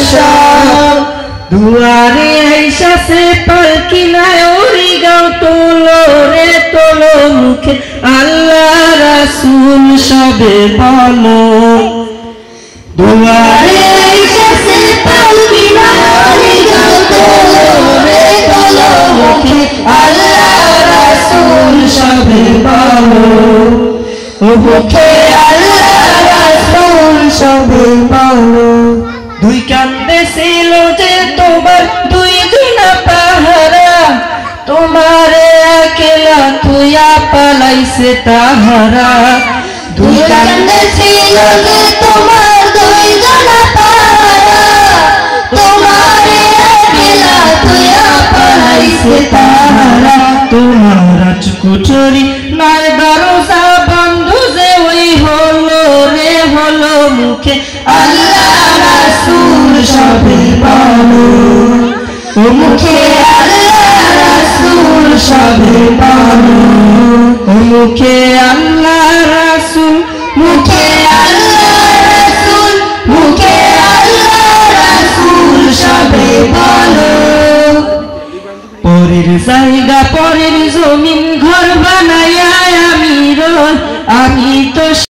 সব দুয়ারে আইসাছে পালকি নাই ওরি গাও তোলো রে তোলো মুখে আল্লাহ রাসূল সবে বলো দুয়ারে আইসাছে পালকি নাই ওরি গাও তোলো রে তোলো মুখে আল্লাহ রাসূল সবে বলো ও মুখে আল্লাহ রাসূল সবে বলো দুই কান্দে ছিল যে তোমার দুই জনা পাহারা তোমারে একলা তুইয়া পালাইছে তাহারা দুই কান্দে ছিল যে তোমার দুই জনা পাহারা তোমারে একলা তুইয়া পালাইছে তাহারা তোমার রাজকুটরি নাই দরজা বন্ধ যে ওই হলো রে হলো মুখে আল্লাহ রাসূল সবে বলো ও মুখে আল্লাহ রাসূল সবে বলো ও মুখে আল্লাহ রাসূল মুখে আল্লাহ রাসূল মুখে আল্লাহ রাসূল সবে বলো পরের জায়গা পরের জমিন ঘর বানাইয়া আমি